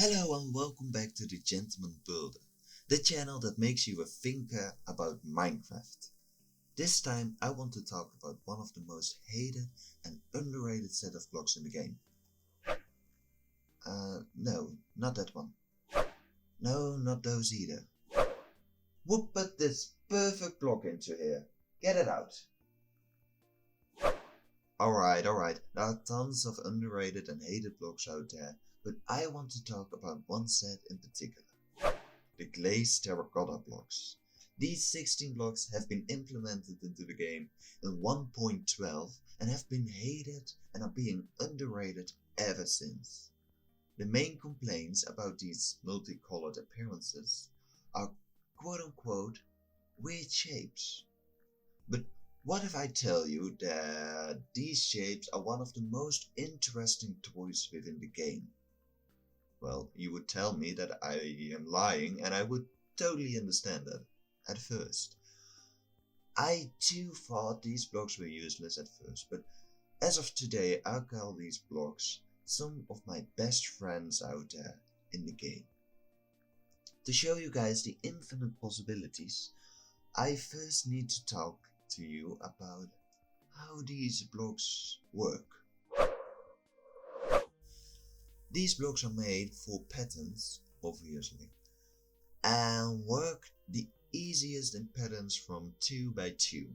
Hello and welcome back to the Gentleman Builder, the channel that makes you a thinker about Minecraft. This time I want to talk about one of the most hated and underrated set of blocks in the game. No, not that one. No, not those either. We'll put this perfect block into here. Get it out. Alright, there are tons of underrated and hated blocks out there, but I want to talk about one set in particular. The glazed terracotta blocks. These 16 blocks have been implemented into the game in 1.12 and have been hated and are being underrated ever since. The main complaints about these multicolored appearances are quote-unquote weird shapes. But what if I tell you that these shapes are one of the most interesting toys within the game? Well, you would tell me that I am lying, and I would totally understand that at first. I too thought these blocks were useless at first, but as of today I call these blocks some of my best friends out there in the game. To show you guys the infinite possibilities, I first need to talk to you about how these blocks work. These blocks are made for patterns, obviously, and work the easiest in patterns from 2x2.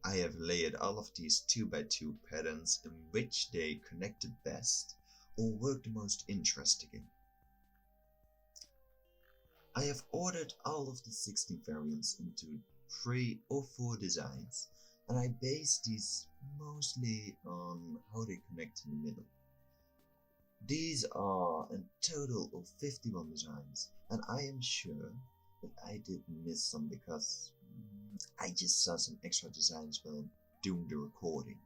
I have layered all of these 2x2 patterns in which they connect the best or work the most interesting. I have ordered all of the 16 variants into 3 or 4 designs, and I base these mostly on how they connect in the middle. These are a total of 51 designs, and I am sure that I did miss some because I just saw some extra designs while doing the recording.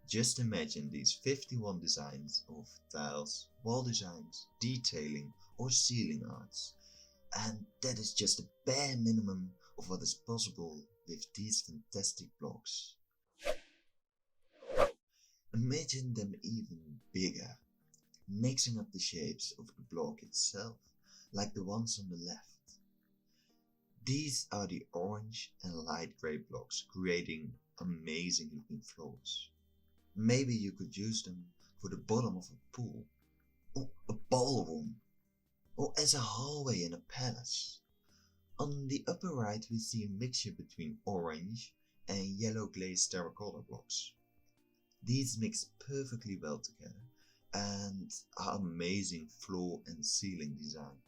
Just imagine these 51 designs of tiles, wall designs, detailing or ceiling arts, and that is just the bare minimum of what is possible with these fantastic blocks. Imagine them even bigger, mixing up the shapes of the block itself, like the ones on the left. These are the orange and light grey blocks, creating amazing looking floors. Maybe you could use them for the bottom of a pool, or a ballroom, or as a hallway in a palace. On the upper right we see a mixture between orange and yellow glazed terracotta blocks. These mix perfectly well together and are amazing floor and ceiling design.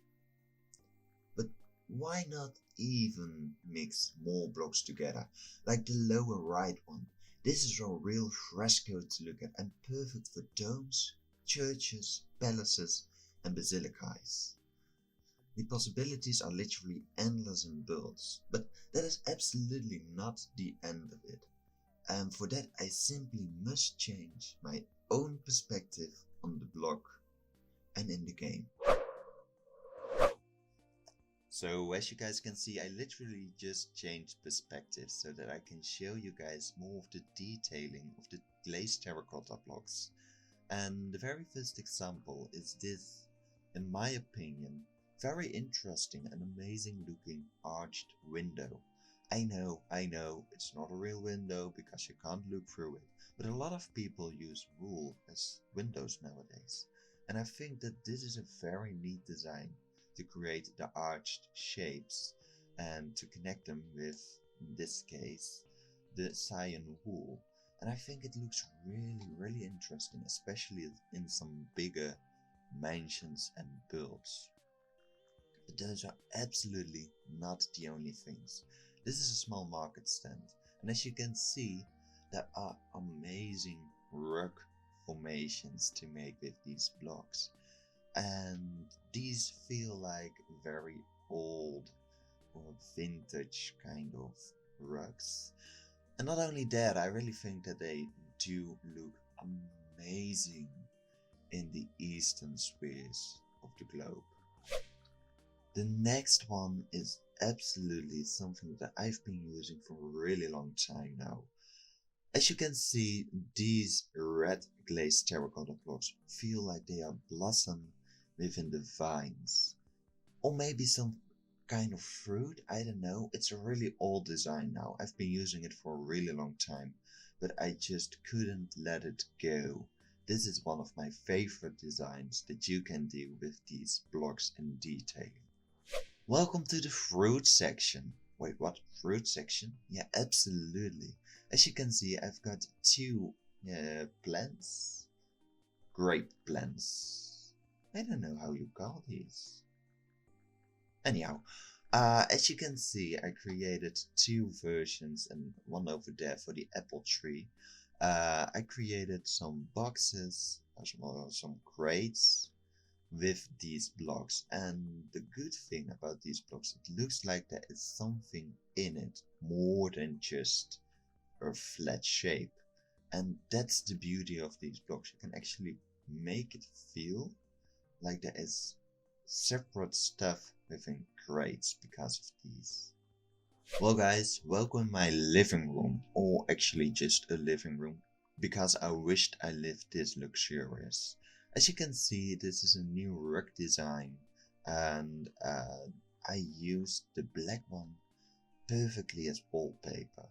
But why not even mix more blocks together, like the lower right one? This is a real fresco to look at and perfect for domes, churches, palaces and basilicas. The possibilities are literally endless in builds, but that is absolutely not the end of it. And for that I simply must change my own perspective on the block and in the game. So as you guys can see, I literally just changed perspective so that I can show you guys more of the detailing of the glazed terracotta blocks. And the very first example is this, in my opinion, very interesting and amazing looking arched window. I know, it's not a real window because you can't look through it, but a lot of people use wool as windows nowadays. And I think that this is a very neat design to create the arched shapes and to connect them with, in this case, the cyan wool. And I think it looks really interesting, especially in some bigger mansions and builds. But those are absolutely not the only things. This is a small market stand, and as you can see, there are amazing rug formations to make with these blocks. And these feel like very old or vintage kind of rugs. And not only that, I really think that they do look amazing in the eastern spheres of the globe. The next one is absolutely something that I've been using for a really long time now. As you can see, these red glazed terracotta blocks feel like they are blossom within the vines. Or maybe some kind of fruit, I don't know. It's a really old design now. I've been using it for a really long time, but I just couldn't let it go. This is one of my favorite designs that you can do with these blocks in detailing. Welcome to the fruit section. Wait, what? Fruit section? Yeah, absolutely. As you can see, I've got two plants. Grape plants. I don't know how you call these. Anyhow, as you can see, I created two versions and one over there for the apple tree. I created some boxes, some crates with these blocks, and the good thing about these blocks, it looks like there is something in it more than just a flat shape. And that's the beauty of these blocks. You can actually make it feel like there is separate stuff within crates because of these. Well guys, welcome in my living room, or actually just a living room, because I wished I lived this luxurious. As you can see, this is a new rug design, and I used the black one perfectly as wallpaper.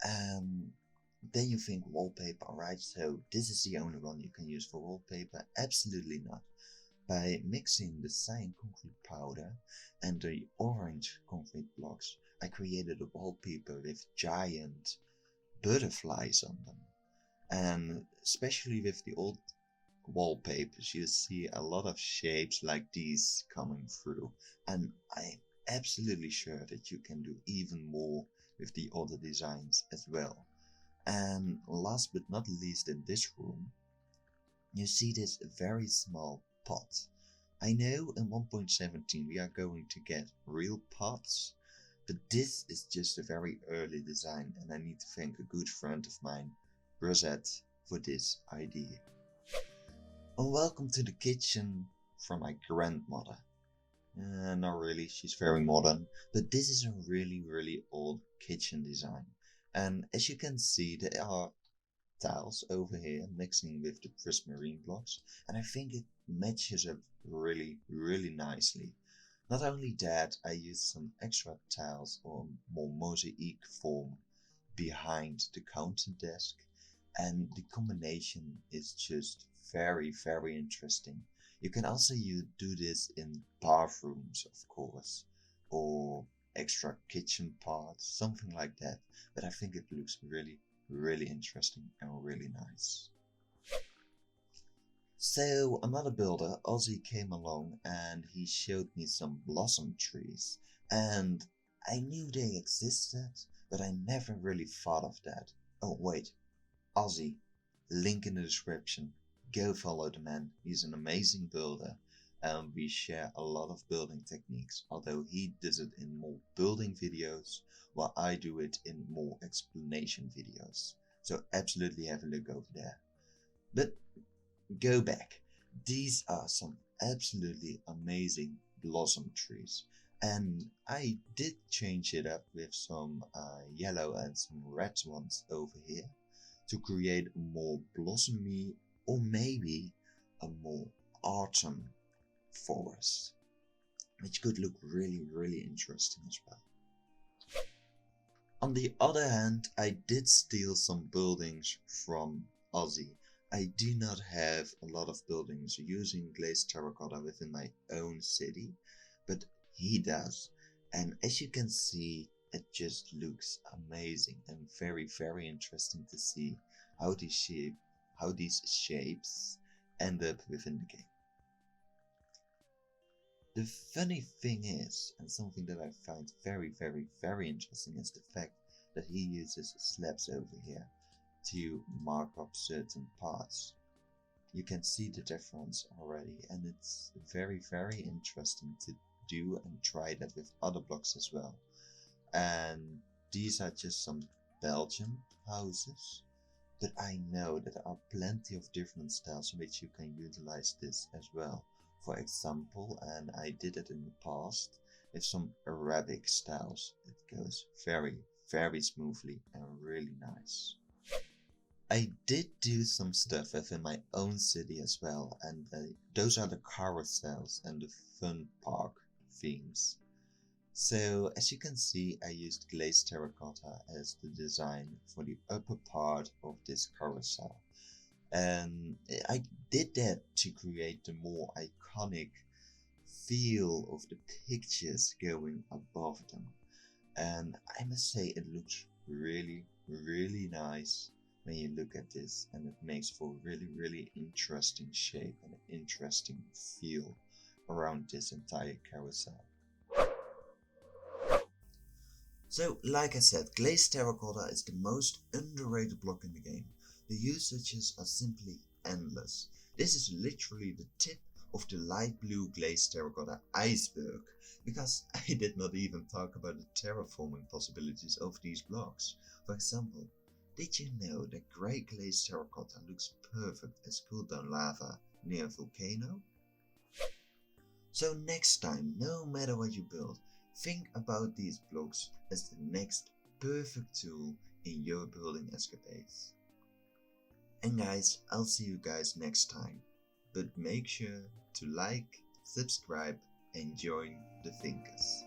Then you think wallpaper, alright, so this is the only one you can use for wallpaper? Absolutely not. By mixing the cyan concrete powder and the orange concrete blocks, I created a wallpaper with giant butterflies on them. And especially with the old wallpapers, you see a lot of shapes like these coming through, and I'm absolutely sure that you can do even more with the other designs as well. And last but not least, in this room you see this very small pot. I know in 1.17 we are going to get real pots, but this is just a very early design, and I need to thank a good friend of mine, Rosette, for this idea. And welcome to the kitchen from my grandmother. Not really, she's very modern, but this is a really old kitchen design. And as you can see, there are tiles over here mixing with the prismarine blocks, and I think it matches up really nicely. Not only that, I used some extra tiles or more mosaic form behind the counter desk, and the combination is just very interesting. You can also do this in bathrooms, of course, or extra kitchen parts, something like that, but I think it looks really interesting and really nice. So another builder, Ozzy, came along and he showed me some blossom trees, and I knew they existed, but I never really thought of that. Oh wait, Ozzy, link in the description. Go follow the man, he's an amazing builder, and we share a lot of building techniques, although he does it in more building videos while I do it in more explanation videos. So absolutely have a look over there. But go back. These are some absolutely amazing blossom trees, and I did change it up with some yellow and some red ones over here to create a more blossomy, or maybe a more autumn forest, which could look really interesting as well. On the other hand, I did steal some buildings from Ozzy. I do not have a lot of buildings using glazed terracotta within my own city, but he does, and as you can see, it just looks amazing and very interesting to see how these shapes end up within the game. The funny thing is, and something that I find very interesting, is the fact that he uses slabs over here to mark up certain parts. You can see the difference already, and it's very interesting to do and try that with other blocks as well. And these are just some Belgian houses, but I know that there are plenty of different styles in which you can utilize this as well. For example, and I did it in the past, with some Arabic styles. It goes very smoothly and really nice. I did do some stuff within my own city as well, and those are the carousels and the fun park themes. So as you can see, I used glazed terracotta as the design for the upper part of this carousel. And I did that to create the more iconic feel of the pictures going above them. And I must say it looks really nice when you look at this, and it makes for a really interesting shape and an interesting feel around this entire carousel. So, like I said, glazed terracotta is the most underrated block in the game. The usages are simply endless. This is literally the tip of the light blue glazed terracotta iceberg, because I did not even talk about the terraforming possibilities of these blocks. For example, did you know that grey glazed terracotta looks perfect as cooled down lava near a volcano? So next time, no matter what you build, think about these blocks as the next perfect tool in your building escapades. And guys, I'll see you guys next time. But make sure to like, subscribe and join the thinkers.